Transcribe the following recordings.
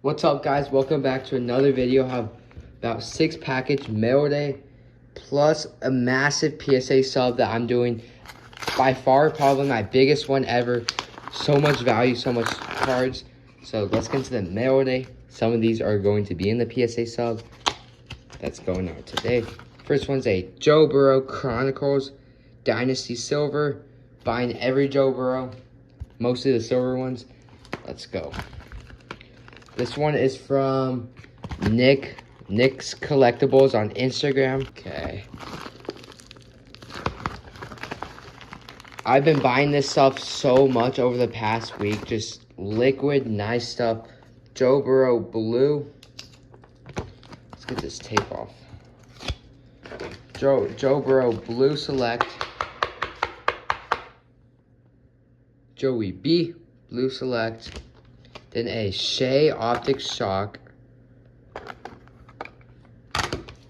What's up, guys? Welcome back to another video. I have about 6 package Mailday plus a massive PSA sub that I'm doing. By far, probably my biggest one ever. So much value, so much cards. So let's get into the Mailday. Some of these are going to be in the PSA sub that's going out today. First one's a Joe Burrow Chronicles Dynasty Silver. Buying every Joe Burrow, mostly the silver ones. Let's go. This one is from Nick's Collectibles on Instagram. Okay. I've been buying this stuff so much over the past week. Just liquid, nice stuff. Joe Burrow Blue. Let's get this tape off. Joe Burrow Blue Select. Joey B Blue Select. Then a Shea Optic Shock.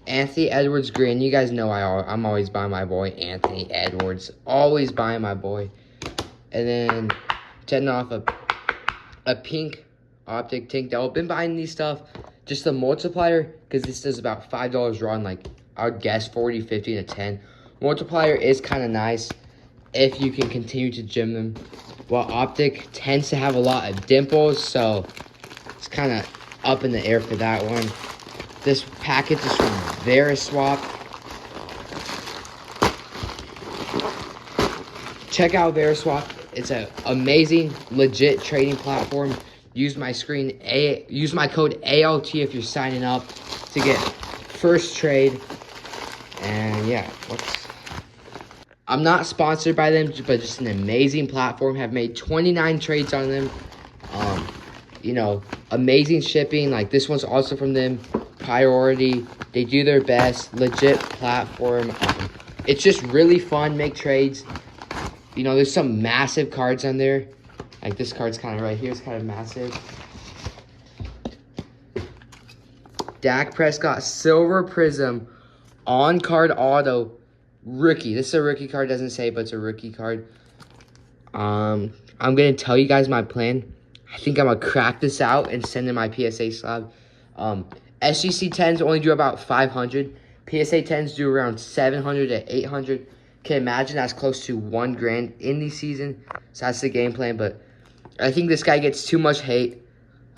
Anthony Edwards Green. You guys know I'm always buying my boy Anthony Edwards. Always buying my boy. And then setting off a pink Optic Tank Devil. Been buying these stuff. Just the multiplier, because this does about $5 raw, and like I would guess 40, 50 to 10. Multiplier is kind of nice if you can continue to gym them. Well, Optic tends to have a lot of dimples, so it's kind of up in the air for that one. This package is from Veriswap. Check out Veriswap. It's an amazing, legit trading platform. Use my code ALT if you're signing up to get first trade. And yeah, I'm not sponsored by them, but just an amazing platform. Have made 29 trades on them. You know, amazing shipping. Like this one's also from them. Priority. They do their best. Legit platform. It's just really fun. Make trades. You know, there's some massive cards on there. Like this card's kind of right here. It's kind of massive. Dak Prescott Silver Prism on card auto. Rookie. This is a rookie card. Doesn't say, but it's a rookie card. I'm going to tell you guys my plan. I think I'm going to crack this out and send in my PSA slab. SGC 10s only do about 500. PSA 10s do around 700 to 800. Can imagine that's close to $1,000 in the season. So that's the game plan. But I think this guy gets too much hate.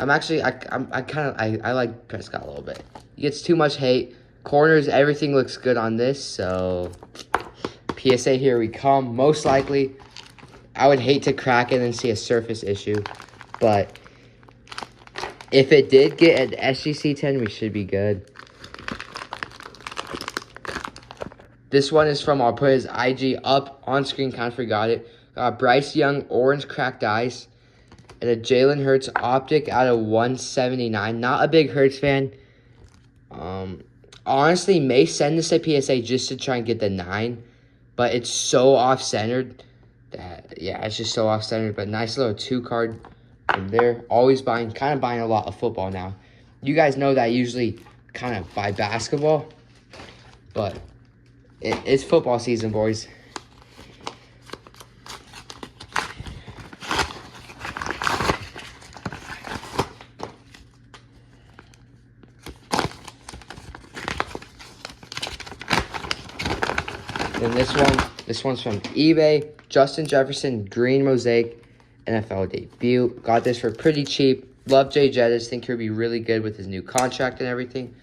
I like Prescott a little bit. He gets too much hate. Corners, everything looks good on this, so PSA, here we come. Most likely, I would hate to crack it and see a surface issue, but if it did get an SGC 10, we should be good. This one is from, I'll put his IG up on screen, kind of forgot it. Bryce Young, Orange Cracked Ice, and a Jalen Hurts Optic out of 179. Not a big Hurts fan. Honestly, may send this to PSA just to try and get the 9. But it's so off-centered. Yeah, it's just so off-centered. But nice little 2 card from there. Always kind of buying a lot of football now. You guys know that I usually kind of buy basketball. But it's football season, boys. Then this one's from eBay. Justin Jefferson Green Mosaic NFL debut. Got this for pretty cheap. Love Jay Jettis. Think he'll be really good with his new contract and everything.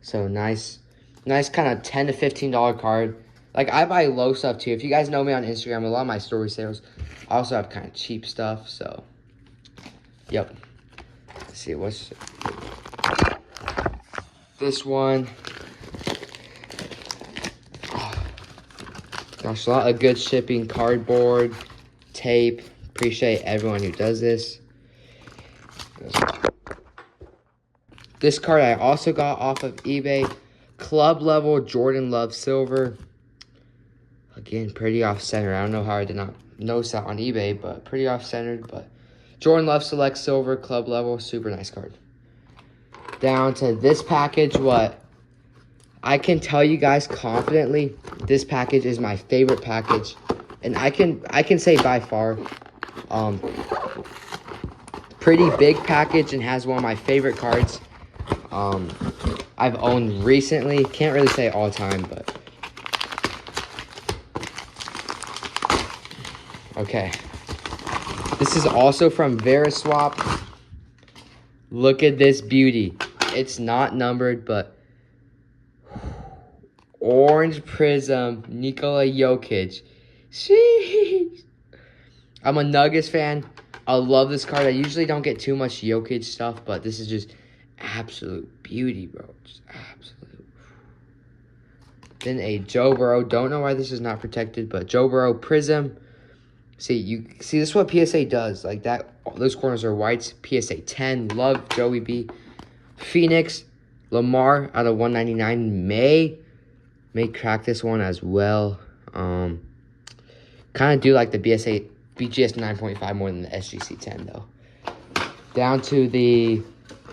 So nice kind of $10 to $15 card. Like I buy low stuff too. If you guys know me on Instagram, a lot of my story sales, I also have kind of cheap stuff. So, yep. Let's see what's this one. Gosh, a lot of good shipping, cardboard, tape. Appreciate everyone who does this. This card I also got off of eBay. Club level Jordan Love Silver. Again, pretty off-center. I don't know how I did not notice that on eBay, but pretty off-centered. But Jordan Love Select Silver, club level, super nice card. Down to this package, what I can tell you guys confidently, this package is my favorite package, and I can say by far. Pretty big package and has one of my favorite cards. I've owned recently. Can't really say all time, but okay. This is also from Veriswap. Look at this beauty. It's not numbered, but orange prism, Nikola Jokic. Sheesh. I'm a Nuggets fan. I love this card. I usually don't get too much Jokic stuff, but this is just absolute beauty, bro. Just absolute. Then a Joe Burrow. Don't know why this is not protected, but Joe Burrow prism. See, this is what PSA does. Like that, those corners are whites. PSA 10. Love Joey B. Phoenix. Lamar out of 199. May crack this one as well. Kind of do like the BGS 9.5 more than the SGC 10 though. Down to the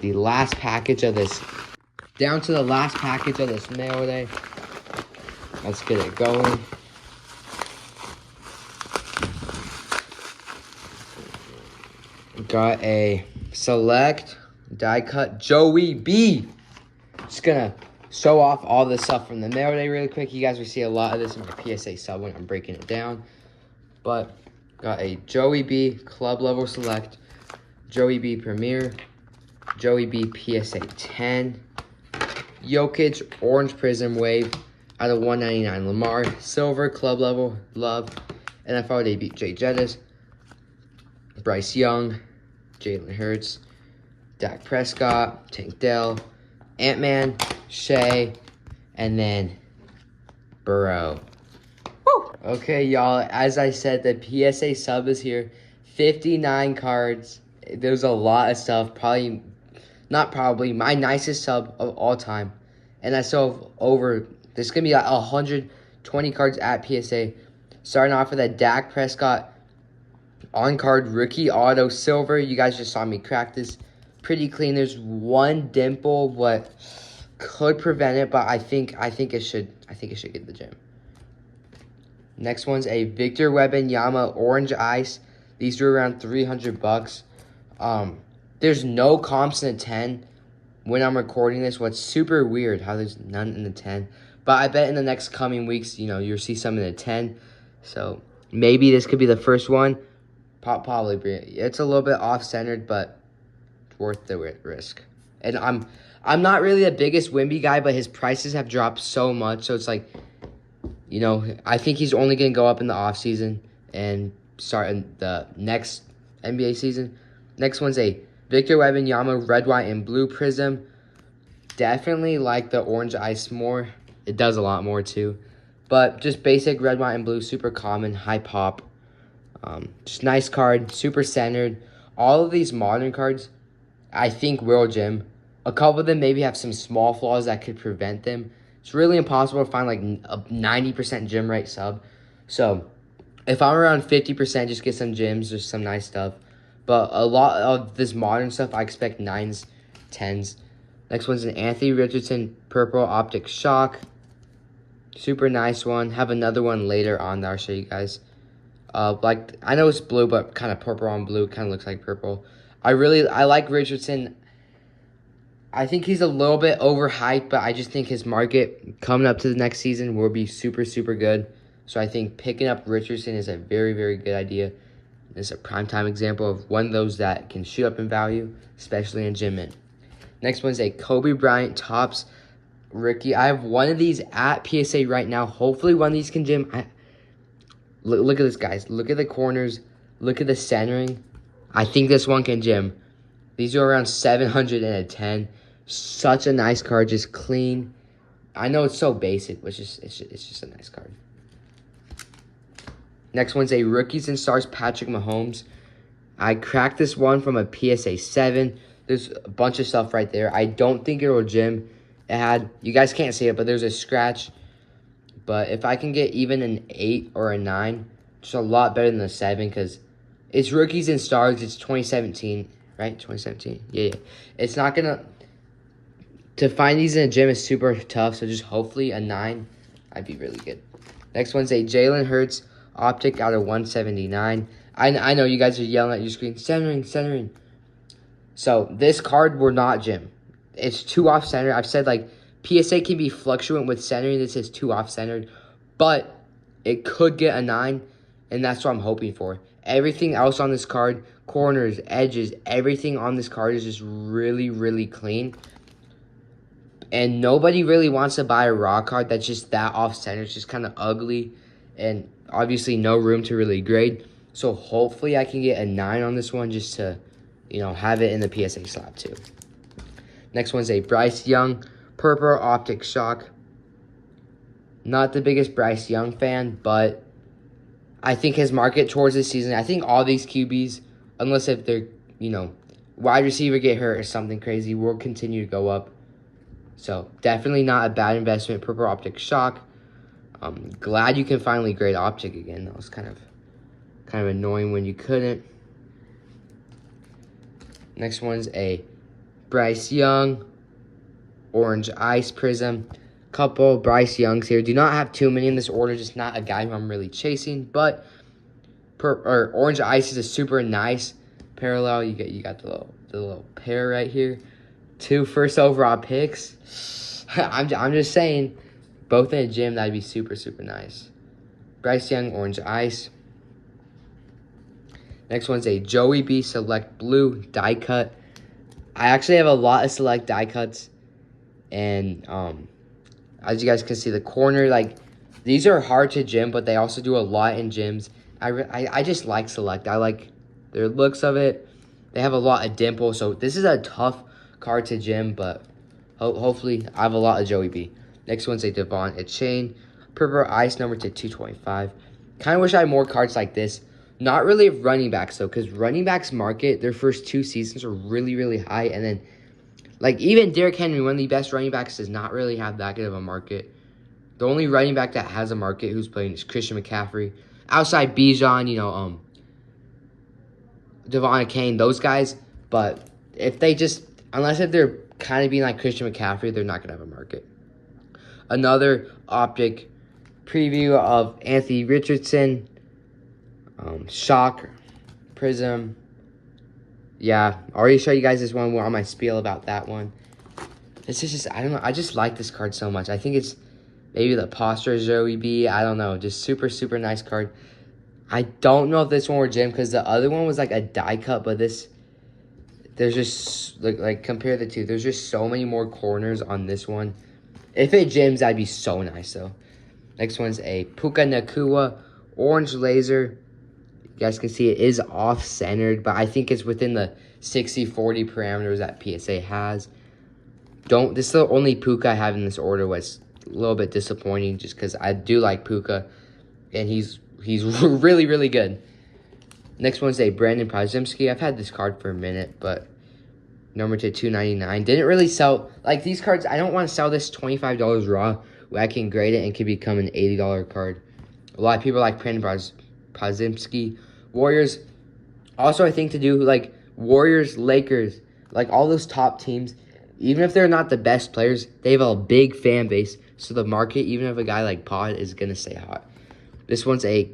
last package of this. Down to the last package of this Mailday. Let's get it going. Got a select die cut Joey B. Just gonna show off all this stuff from the Mailday really quick. You guys will see a lot of this in my PSA sub when I'm breaking it down. But got a Joey B club level select, Joey B Premier, Joey B PSA 10, Jokic orange prism wave out of 199, Lamar silver club level love, NFL debut Jay Jettis, Bryce Young, Jalen Hurts, Dak Prescott, Tank Dell, Ant-Man, Shea, and then Burrow. Woo! Okay, y'all, as I said, the PSA sub is here. 59 cards. There's a lot of stuff. Not probably, my nicest sub of all time. And I still have over, there's going to be like 120 cards at PSA. Starting off with a Dak Prescott on-card rookie auto silver. You guys just saw me crack this. Pretty clean. There's one dimple, what could prevent it, but I think it should get the gem. Next one's a Victor Wembanyama orange ice. These are around $300. There's no comps in the 10 when I'm recording this. What's super weird how there's none in the 10. But I bet in the next coming weeks, you'll see some in the 10. So maybe this could be the first one. Probably. It's a little bit off-centered, but it's worth the risk. And I'm not really the biggest Wemby guy, but his prices have dropped so much. So it's like, I think he's only going to go up in the offseason and start in the next NBA season. Next one's a Victor Wembanyama red, white, and blue prism. Definitely like the orange ice more. It does a lot more too. But just basic red, white, and blue, super common, high pop. Just nice card, super centered. All of these modern cards, I think will gem. A couple of them maybe have some small flaws that could prevent them. It's really impossible to find like a 90% gem rate sub. So if I'm around 50%, just get some gems, just some nice stuff. But a lot of this modern stuff, I expect 9s, 10s. Next one's an Anthony Richardson purple optic shock. Super nice one. Have another one later on that I'll show you guys. I know it's blue, but kind of purple on blue. Kind of looks like purple. I like Richardson. I think he's a little bit overhyped, but I just think his market coming up to the next season will be super, super good. So I think picking up Richardson is a very, very good idea. It's a primetime example of one of those that can shoot up in value, especially in gem mint. Next one's a Kobe Bryant Topps rookie. I have one of these at PSA right now. Hopefully one of these can gem. Look at this, guys. Look at the corners. Look at the centering. I think this one can gem. These are around 700 and a 10. Such a nice card, just clean. I know it's so basic, but it's just a nice card. Next one's a Rookies and Stars Patrick Mahomes. I cracked this one from a PSA 7. There's a bunch of stuff right there. I don't think it will gem. You guys can't see it, but there's a scratch. But if I can get even an 8 or a 9, just a lot better than the 7 because it's Rookies and Stars. It's 2017, right? 2017? Yeah. It's not going to find these in a gym is super tough, so just hopefully a 9. I'd be really good. Next one's a Jalen Hurts optic out of 179. I know you guys are yelling at your screen, centering. So this card will not gem. It's too off-centered. I've said, like, PSA can be fluctuant with centering. This is too off-centered. But it could get a 9, and that's what I'm hoping for. Everything else on this card, corners, edges, everything on this card is just really, really clean. And nobody really wants to buy a raw card that's just that off-center. It's just kind of ugly. And obviously no room to really grade. So hopefully I can get a 9 on this one just to, you know, have it in the PSA slab too. Next one's a Bryce Young Purple Optic Shock. Not the biggest Bryce Young fan, but I think his market towards this season, I think all these QBs, unless if they're, you know, wide receiver get hurt or something crazy, will continue to go up. So definitely not a bad investment. Purple Optic Shock. Glad you can finally grade Optic again. That was kind of annoying when you couldn't. Next one's a Bryce Young Orange Ice Prism. Couple Bryce Youngs here. Do not have too many in this order. Just not a guy who I'm really chasing. But Orange Ice is a super nice parallel. You got the little pair right here. 2 first overall picks. I'm just saying, both in a gym, that'd be super, super nice. Bryce Young, Orange Ice. Next one's a Joey B Select Blue die cut. I actually have a lot of Select die cuts. And as you guys can see, the corner, like, these are hard to gym, but they also do a lot in gyms. I just like Select. I like their looks of it. They have a lot of dimple, so this is a tough card to gym, but hopefully I have a lot of Joey B. Next one's a Devon Achane Purple Ice number to 225. Kind of wish I had more cards like this. Not really running backs, though, because running backs market, their first 2 seasons are really, really high, and then, like, even Derrick Henry, one of the best running backs, does not really have that good of a market. The only running back that has a market who's playing is Christian McCaffrey. Outside Bijan, you know, Devon Achane, those guys. But if they just, unless if they're kind of being like Christian McCaffrey, they're not going to have a market. Another Optic preview of Anthony Richardson. Shock Prism. Yeah, I already showed you guys this one on my spiel about that one. This is just, I don't know, I just like this card so much. I think it's maybe the posture Joey B. I don't know, just super, super nice card. I don't know if this one were gem because the other one was like a die cut, but this, there's just, like compare the two. There's just so many more corners on this one. If it gems, that'd be so nice, though. Next one's a Puka Nakua Orange Laser. You guys can see it is off-centered, but I think it's within the 60-40 parameters that PSA has. This is the only Puka I have in this order, was a little bit disappointing just because I do like Puka, and he's really, really good. Next one's a Brandon Prozimski. I've had this card for a minute, but number to 299. Didn't really sell, like these cards, I don't want to sell this $25 raw where I can grade it and it can become an $80 card. A lot of people like Brandon Prozimski. Warriors, also I think to do like Warriors, Lakers, like all those top teams, even if they're not the best players, they have a big fan base. So the market, even if a guy like Pod, is going to stay hot. This one's I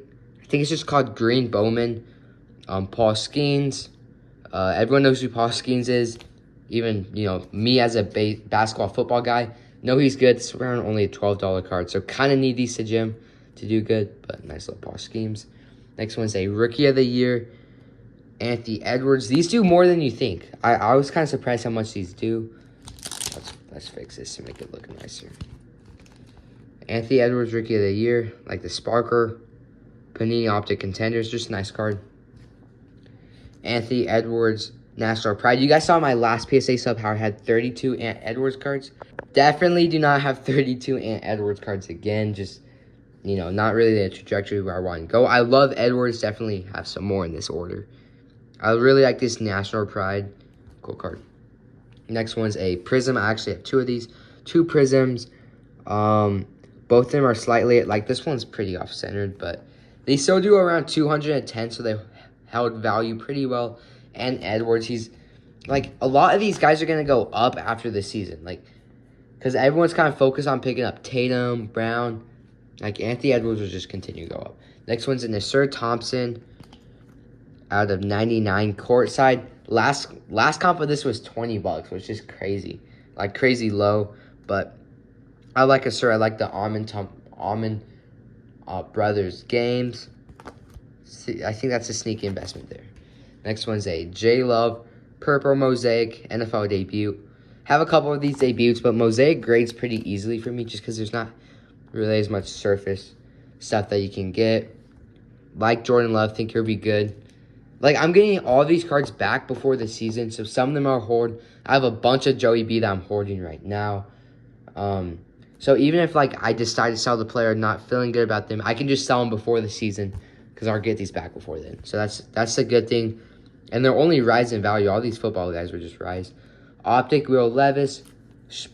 think it's just called Green Bowman. Paul Skeens. Everyone knows who Paul Skeens is. Even, you know, me as a basketball football guy, know he's good. It's around only a $12 card. So kind of need these to gym to do good. But nice little Paul Skeens. Next one's a Rookie of the Year. Anthony Edwards. These do more than you think. I was kind of surprised how much these do. Let's fix this to make it look nicer. Anthony Edwards, Rookie of the Year. Like the Sparker. Panini Optic Contenders. Just a nice card. Anthony Edwards, National Pride. You guys saw my last PSA sub how I had 32 Ant Edwards cards. Definitely do not have 32 Ant Edwards cards again. Just, you know, not really the trajectory where I want to go. I love Edwards. Definitely have some more in this order. I really like this National Pride. Cool card. Next one's a Prism. I actually have 2 of these. 2 Prisms. Both of them are slightly, like this one's pretty off-centered, but they still do around 210, so they held value pretty well. And Edwards, he's, like, a lot of these guys are going to go up after the season. Like, because everyone's kind of focused on picking up Tatum, Brown. Like, Anthony Edwards will just continue to go up. Next one's a Nasir Thompson out of 99 courtside. Last comp of this was 20 bucks, which is crazy. Like crazy low, but I like it, sir. I like the Almond Brothers games. See, I think that's a sneaky investment there. Next one's a J Love Purple Mosaic NFL debut. Have a couple of these debuts, but Mosaic grades pretty easily for me just because there's not really as much surface stuff that you can get. Like Jordan Love, think he'll be good. Like, I'm getting all these cards back before the season, so some of them are hoard. I have a bunch of Joey B that I'm hoarding right now. So even if, like, I decide to sell the player, not feeling good about them, I can just sell them before the season because I'll get these back before then. So that's a good thing. And they're only rise in value. All these football guys will just rise. Optic Will Levis,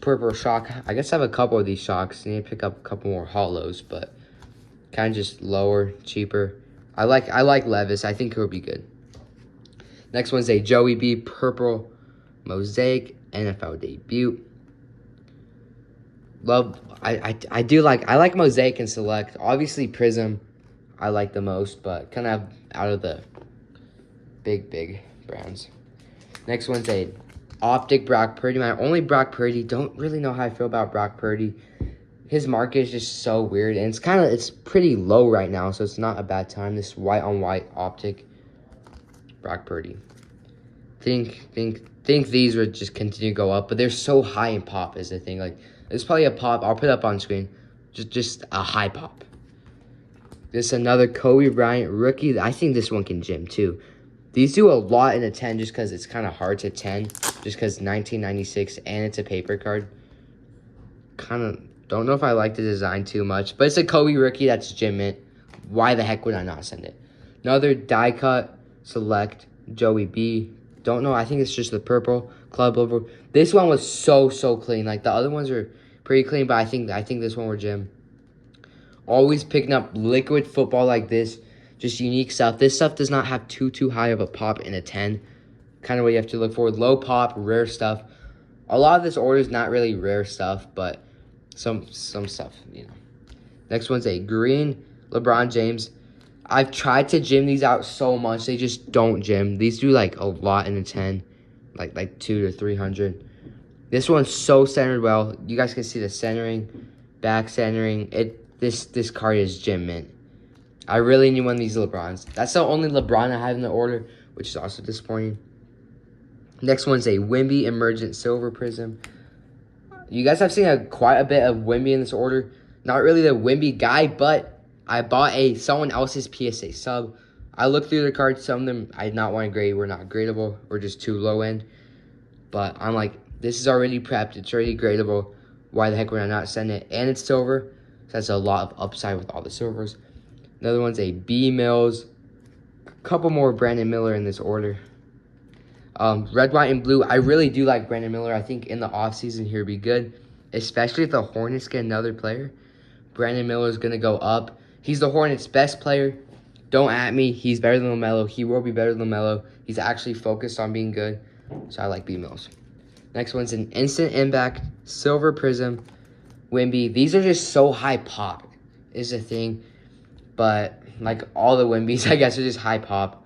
Purple Shock. I guess I have a couple of these shocks. I need to pick up a couple more hollows, but kind of just lower, cheaper. I like Levis. I think he'll be good. Next one's a Joey B Purple Mosaic NFL debut. I like Mosaic and Select. Obviously Prism I like the most, but kind of out of the big brands. Next one's a Optic Brock Purdy. My only Brock Purdy. Don't really know how I feel about Brock Purdy. His market is just so weird, and it's pretty low right now, so it's not a bad time. This white on white Optic Brock Purdy. Think these would just continue to go up, but they're so high in pop is the thing. Like, it's probably a pop. I'll put it up on screen. Just a high pop. This is another Kobe Bryant rookie. I think this one can gym too. These do a lot in a 10 just because it's kind of hard to 10. Just because 1996 and it's a paper card. Kind of don't know if I like the design too much. But it's a Kobe rookie that's gym mint. Why the heck would I not send it? Another die cut Select Joey B. Don't know. I think it's just the purple club over. This one was so clean. Like the other ones are pretty clean, but I think this one were gym. Always picking up liquid football like this. Just unique stuff. This stuff does not have too high of a pop in a 10. Kind of what you have to look for. Low pop, rare stuff. A lot of this order is not really rare stuff, but some stuff, you know. Next one's a green LeBron James. I've tried to gym these out so much. They just don't gym. These do like a lot in a 10. Like 200 to 300. This one's so centered well. You guys can see the centering, back centering. This card is gym mint. I really need one of these LeBrons. That's the only LeBron I have in the order, which is also disappointing. Next one's a Wimby Emergent Silver Prism. You guys have seen quite a bit of Wimby in this order. Not really the Wimby guy, but I bought someone else's PSA sub. I looked through the cards. Some of them I did not want to grade. Were not gradable. Were just too low end. But I'm like, this is already prepped. It's already gradable. Why the heck would I not send it? And it's silver. So that's a lot of upside with all the silvers. Another one's a B Mills. A couple more Brandon Miller in this order. Red, white, and blue. I really do like Brandon Miller. I think in the offseason he'll be good. Especially if the Hornets get another player. Brandon Miller is going to go up. He's the Hornets' best player. Don't at me. He's better than LaMelo. He will be better than LaMelo. He's actually focused on being good. So I like B Mills. Next one's an Instant Impact Silver Prism Wimby. These are just so high pop is the thing. But like all the Wimbys, I guess, are just high pop.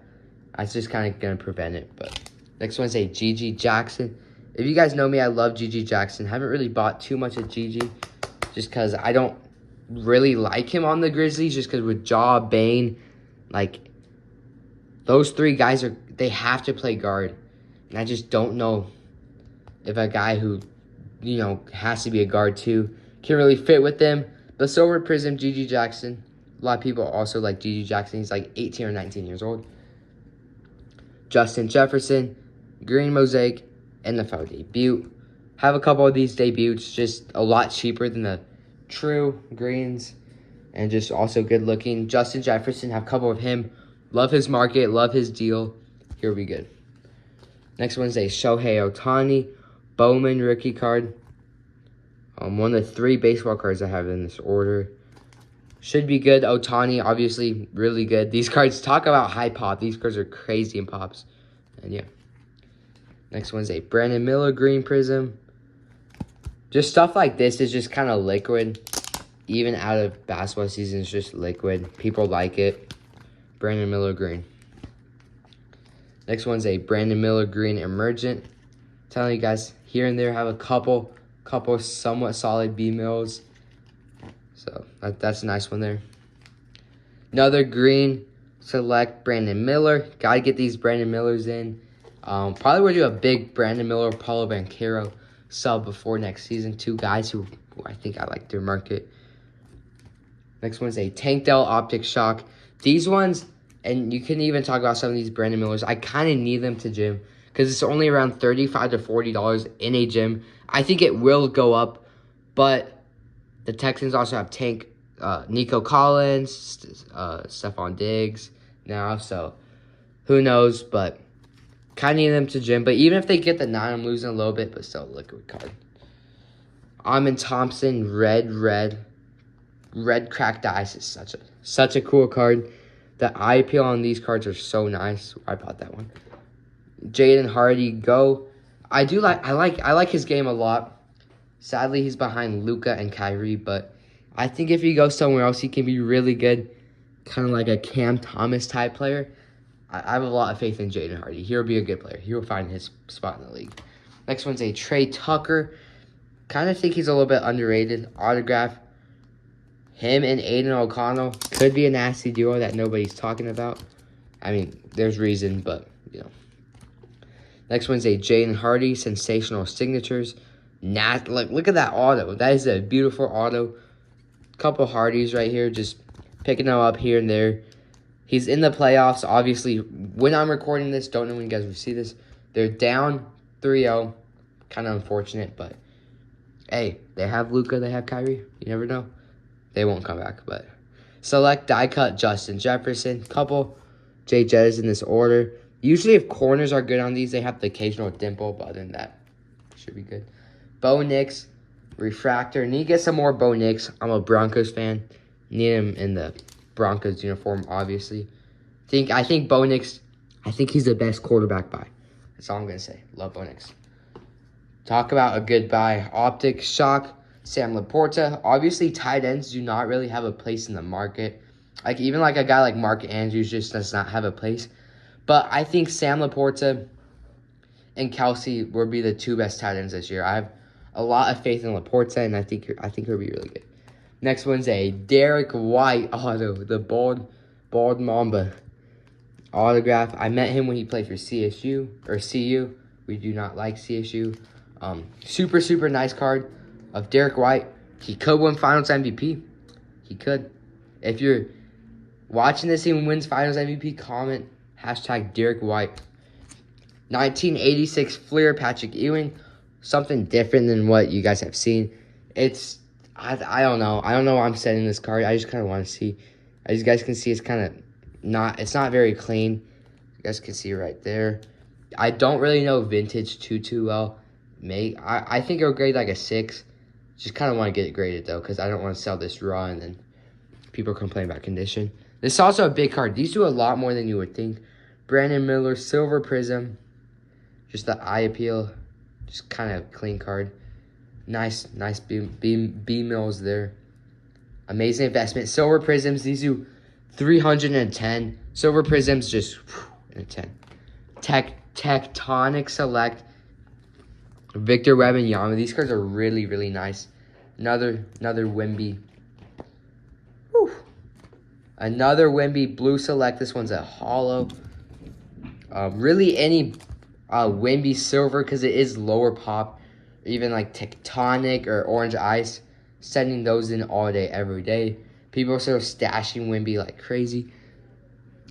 That's just kind of going to prevent it. But next one's a Gigi Jackson. If you guys know me, I love Gigi Jackson. Haven't really bought too much of Gigi just because I don't really like him on the Grizzlies just because with Jaw, Bane, like those three guys they have to play guard. And I just don't know if a guy who, you know, has to be a guard too can really fit with them. The Silver Prism, Gigi Jackson. A lot of people also like Gigi Jackson. He's like 18 or 19 years old. Justin Jefferson, Green Mosaic, NFL debut. Have a couple of these debuts, just a lot cheaper than the true greens. And just also good looking. Justin Jefferson, have a couple of him. Love his market, love his deal. Here we go. Next one's a Shohei Ohtani Bowman rookie card. One of the 3 baseball cards I have in this order. Should be good. Ohtani, obviously, really good. These cards, talk about high pop. These cards are crazy in pops. And yeah. Next one's a Brandon Miller Green Prism. Just stuff like this is just kind of liquid. Even out of basketball season, it's just liquid. People like it. Brandon Miller Green. Next one's a Brandon Miller Green Emergent. Telling you guys, here and there have a couple somewhat solid B mills. So that's a nice one there. Another green select Brandon Miller. Gotta get these Brandon Millers in. Probably would do a big Brandon Miller, Paulo Banchero sub before next season. Two guys who I think I like their market. Next one's a Tank Dell Optic Shock. These ones, and you can even talk about some of these Brandon Millers, I kind of need them to gym because it's only around $35 to $40 in a gym. I think it will go up, but the Texans also have Nico Collins, Stephon Diggs now, so who knows, but kind of need them to gym. But even if they get the 9, I'm losing a little bit, but still a liquid card. Amin Thompson, red cracked ice is such a cool card. The eye appeal on these cards are so nice. I bought that one. Jaden Hardy, go. I like his game a lot. Sadly, he's behind Luka and Kyrie, but I think if he goes somewhere else, he can be really good. Kind of like a Cam Thomas type player. I have a lot of faith in Jaden Hardy. He'll be a good player. He'll find his spot in the league. Next one's a Trey Tucker. Kind of think he's a little bit underrated. Autograph. Him and Aiden O'Connell could be a nasty duo that nobody's talking about. I mean, there's reason, but, you know. Next one's a Jaden Hardy, Sensational Signatures. Look at that auto. That is a beautiful auto. Couple Hardys right here, just picking them up here and there. He's in the playoffs, obviously. When I'm recording this, don't know when you guys will see this. They're down 3-0. Kind of unfortunate, but hey, they have Luka, they have Kyrie. You never know. They won't come back, but select die cut Justin Jefferson. Couple Jay Jettas in this order. Usually if corners are good on these, they have the occasional dimple, but other than that, should be good. Bo Nix, refractor. Need to get some more Bo Nix. I'm a Broncos fan. Need him in the Broncos uniform, obviously. I think Bo Nix, I think he's the best quarterback buy. That's all I'm going to say. Love Bo Nix. Talk about a good buy. Optic Shock, Sam Laporta. Obviously, tight ends do not really have a place in the market. Even a guy like Mark Andrews just does not have a place. But I think Sam Laporta and Kelsey will be the two best tight ends this year. I have a lot of faith in Laporta, and I think he'll be really good. Next one's a Derek White auto, the bald Mamba autograph. I met him when he played for CSU or CU. We do not like CSU. Super nice card of Derek White. He could win Finals MVP. He could. If you're watching this and wins Finals MVP, comment hashtag Derek White. 1986 Fleer Patrick Ewing. Something different than what you guys have seen. It's, I don't know. I don't know why I'm setting this card. I just kind of want to see. As you guys can see, it's kind of it's not very clean. You guys can see right there. I don't really know vintage too well. I think it'll grade like a 6. Just kind of want to get it graded though, because I don't want to sell this raw and then people complain about condition. This is also a big card. These do a lot more than you would think. Brandon Miller, Silver Prism. Just the eye appeal. Just kind of clean card. Nice B mills there. Amazing investment. Silver Prisms, these do 310. Silver Prisms just in a 10. Tectonic Select. Victor Webb and Yama. These cards are really nice. Another Wemby. Whew. Another Wemby Blue Select. This one's a hollow. Really any Wemby Silver, because it is lower pop. Even like Tectonic or Orange Ice. Sending those in all day, every day. People are still stashing Wemby like crazy.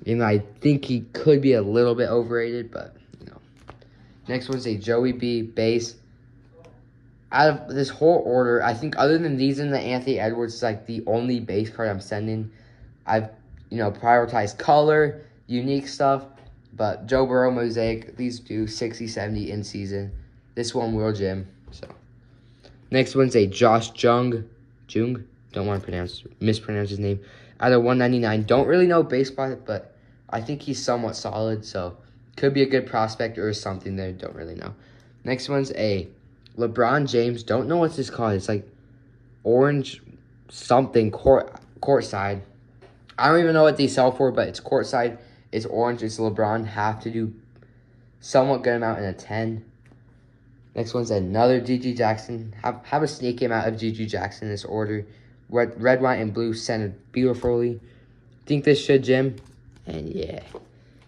And I think he could be a little bit overrated, but you know. Next one's a Joey B base. Out of this whole order, I think other than these and the Anthony Edwards, is like the only base card I'm sending. I've, prioritized color, unique stuff, but Joe Burrow Mosaic, these do 60, 70 in season. This one will gym, so. Next one's a Josh Jung. Don't want to mispronounce his name. Out of 199. Don't really know baseball, but I think he's somewhat solid, so could be a good prospect or something there. Don't really know. Next one's a LeBron James. Don't know what's this called. It's like orange something courtside. I don't even know what these sell for, but it's courtside. It's orange. It's LeBron. Have to do somewhat good amount in a 10. Next one's another GG Jackson. Have a sneaky amount of GG Jackson in this order. Red, white, and blue centered beautifully. Think this should, Jim? And yeah.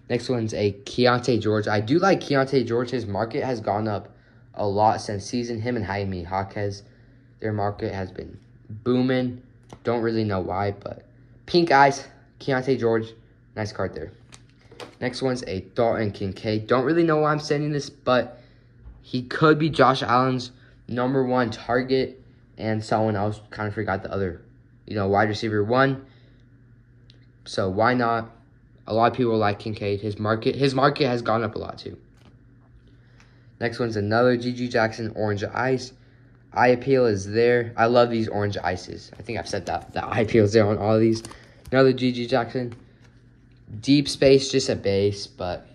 Next one's a Keontae George. I do like Keontae George. His market has gone up a lot since season. Him and Jaime Jaquez, their market has been booming. Don't really know why, but pink eyes, Keontae George. Nice card there. Next one's a Dalton Kincaid. Don't really know why I'm sending this, but he could be Josh Allen's #1 target, and someone else kind of forgot the other, wide receiver 1. So why not? A lot of people like Kincaid. His market has gone up a lot too. Next one's another GG Jackson Orange Ice. Eye appeal is there. I love these orange ices. I think I've said that. The eye appeal is there on all of these. Another GG Jackson. Deep space, just a base, but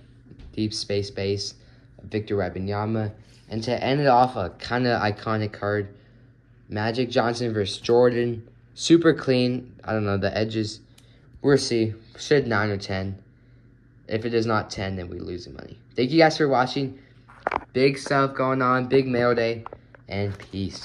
deep space base. Victor Wembanyama. And to end it off, a kind of iconic card. Magic Johnson versus Jordan. Super clean. I don't know, the edges. We'll see. Should 9 or 10. If it is not 10, then we lose the money. Thank you guys for watching. Big stuff going on. Big mail day. And peace.